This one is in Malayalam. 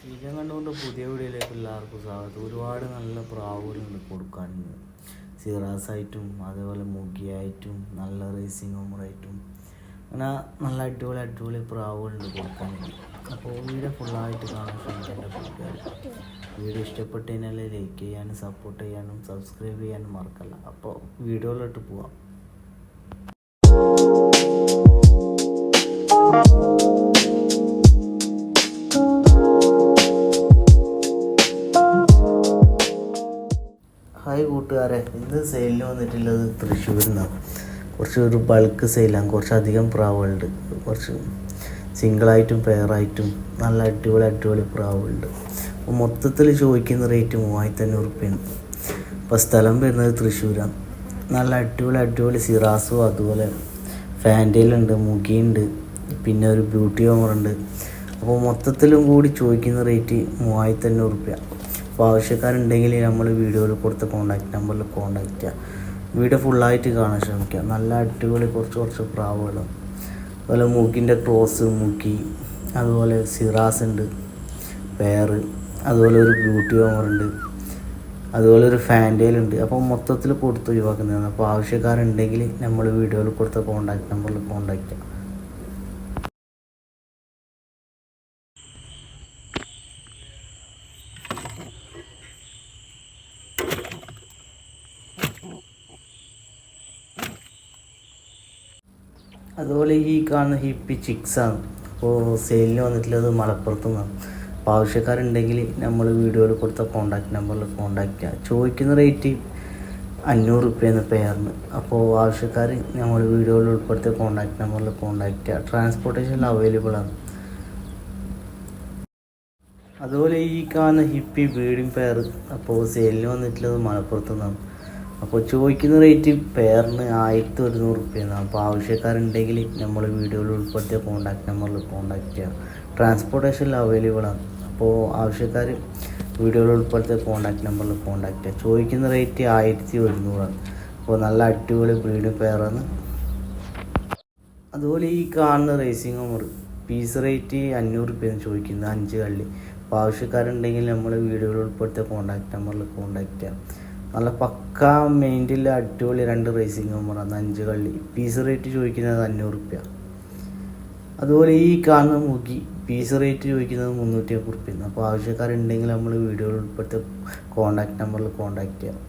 ശീലം കണ്ടുകൊണ്ട് പുതിയ വീഡിയോയിലേക്ക് എല്ലാവർക്കും സ്വാഗതം. ഒരുപാട് നല്ല പ്രാവുകളുണ്ട് കൊടുക്കാനുണ്ട്. സിറാസായിട്ടും അതേപോലെ മുഗിയായിട്ടും നല്ല റേസിംഗ് ഹോമറായിട്ടും അങ്ങനെ നല്ല അടിപൊളി പ്രാവുകളുണ്ട് കൊടുക്കാനുണ്ട്. അപ്പോൾ വീഡിയോ ഫുള്ളായിട്ട് കാണാൻ ശ്രമിക്കേണ്ട കൂട്ടുകാർ. വീഡിയോ ഇഷ്ടപ്പെട്ട് കഴിഞ്ഞാൽ ലൈക്ക് ചെയ്യാനും സപ്പോർട്ട് ചെയ്യാനും സബ്സ്ക്രൈബ് ചെയ്യാനും മറക്കല്ല. അപ്പോൾ വീഡിയോയിലോട്ട് പോവാം. ഹായ് കൂട്ടുകാരെ, ഇന്ന് സെയിലിന് വന്നിട്ടുള്ളത് തൃശ്ശൂരിൽ നിന്നാണ്. കുറച്ചൊരു ബൾക്ക് സെയിലാണ്. കുറച്ചധികം പ്രാവുകളുണ്ട്. കുറച്ച് സിംഗിളായിട്ടും പെയറായിട്ടും നല്ല അടിപൊളി പ്രാവുകളുണ്ട്. അപ്പോൾ മൊത്തത്തിൽ ചോദിക്കുന്ന റേറ്റ് 3500 റുപ്യാണ്. അപ്പോൾ സ്ഥലം വരുന്നത് തൃശ്ശൂരാണ്. നല്ല അടിപൊളി സിറാസും അതുപോലെ ഫാൻറ്റയിലുണ്ട്, മുഗിയുണ്ട്, പിന്നെ ഒരു ബ്യൂട്ടി ഹോമറുണ്ട്. അപ്പോൾ മൊത്തത്തിലും കൂടി ചോദിക്കുന്ന റേറ്റ് 3500 റുപ്യ. അപ്പോൾ ആവശ്യക്കാരുണ്ടെങ്കിൽ നമ്മൾ വീഡിയോയിൽ കൊടുത്ത കോൺടാക്റ്റ് നമ്പറിൽ കോൺടാക്റ്റ് ചെയ്യുക. വീഡിയോ ഫുള്ളായിട്ട് കാണാൻ ശ്രമിക്കുക. നല്ല അടിപൊളി കുറച്ച് പ്രാവുകൾ, അതുപോലെ മുഗിൻ്റെ ക്രോസ് മുഗി, അതുപോലെ സിറാസ് ഉണ്ട് പെയർ, അതുപോലെ ഒരു ബ്യൂട്ടി ഹോമറുണ്ട്, അതുപോലെ ഒരു ഫാൻറ്റയിലുണ്ട്. അപ്പോൾ മൊത്തത്തിൽ കൊടുത്ത് ഒഴിവാക്കുന്നതാണ്. അപ്പോൾ ആവശ്യക്കാരുണ്ടെങ്കിൽ നമ്മൾ വീഡിയോയിൽ കൊടുത്ത കോൺടാക്റ്റ് നമ്പറിൽ കോൺടാക്റ്റ് ചെയ്യുക. അതുപോലെ ഈ കാണുന്ന ഹിപ്പി ചിക്സാണ്. അപ്പോൾ സെയിലിന് വന്നിട്ടുള്ളത് മലപ്പുറത്തു നിന്നാണ്. അപ്പോൾ ആവശ്യക്കാരുണ്ടെങ്കിൽ നമ്മൾ വീഡിയോയിൽ കൊടുത്ത കോൺടാക്റ്റ് നമ്പറിൽ കോൺടാക്റ്റ് ചെയ്യുക. ചോദിക്കുന്ന റേറ്റ് 500 റുപ്യാണ് പെയറിന്. അപ്പോൾ ആവശ്യക്കാർ നമ്മൾ വീഡിയോയിൽ ഉൾപ്പെടുത്തിയ കോൺടാക്റ്റ് നമ്പറിൽ കോൺടാക്റ്റ് ചെയ്യുക. ട്രാൻസ്പോർട്ടേഷൻ അവൈലബിൾ ആണ്. അതുപോലെ ഈ കാണുന്ന ഹിപ്പി ബ്രീഡിംഗ് പെയർ അപ്പോൾ സെയിലിന് വന്നിട്ടുള്ളത് മലപ്പുറത്തു നിന്നാണ്. അപ്പോൾ ചോദിക്കുന്ന റേറ്റ് പെയറിന് 1100 റുപ്യാണ്. അപ്പോൾ ആവശ്യക്കാരുണ്ടെങ്കിൽ നമ്മൾ വീഡിയോയിൽ ഉൾപ്പെടുത്തിയ കോൺടാക്റ്റ് നമ്പറിൽ കോൺടാക്റ്റ് ചെയ്യാം. ട്രാൻസ്പോർട്ടേഷൻ അവൈലബിൾ ആണ്. അപ്പോൾ ആവശ്യക്കാർ വീഡിയോയിൽ ഉൾപ്പെടുത്തിയ കോൺടാക്റ്റ് നമ്പറിൽ കോൺടാക്റ്റ് ചെയ്യുക. ചോദിക്കുന്ന റേറ്റ് 1100 ആണ്. അപ്പോൾ നല്ല അടിപൊളി ബ്രീഡിംഗ് പെയറാണ്. അതുപോലെ ഈ കാണുന്ന റേസിംഗ് ഹോമർ പീസ് റേറ്റ് 500 റുപ്യാണ് ചോദിക്കുന്നത്, 5 കള്ളി. അപ്പോൾ ആവശ്യക്കാരുണ്ടെങ്കിൽ നമ്മൾ വീഡിയോയിൽ ഉൾപ്പെടുത്തിയ കോൺടാക്റ്റ് നമ്പറിൽ കോൺടാക്റ്റ് ചെയ്യാം. നല്ല പക്ക മെയിൻറ്റിൽ അടിപൊളി 2 റേസിംഗ് ഹോമറാണ്, 5 കള്ളി. പീസ് റേറ്റ് ചോദിക്കുന്നത് 500 റുപ്യ. അതുപോലെ ഈ കാണുന്ന മുഗി പീസ് റേറ്റ് ചോദിക്കുന്നത് 350 റുപ്യാണ്. അപ്പോൾ ആവശ്യക്കാരുണ്ടെങ്കിൽ നമ്മൾ വീഡിയോയിൽ ഉൾപ്പെടുത്തിയ കോൺടാക്റ്റ് നമ്പറിൽ കോൺടാക്റ്റ് ചെയ്യാം.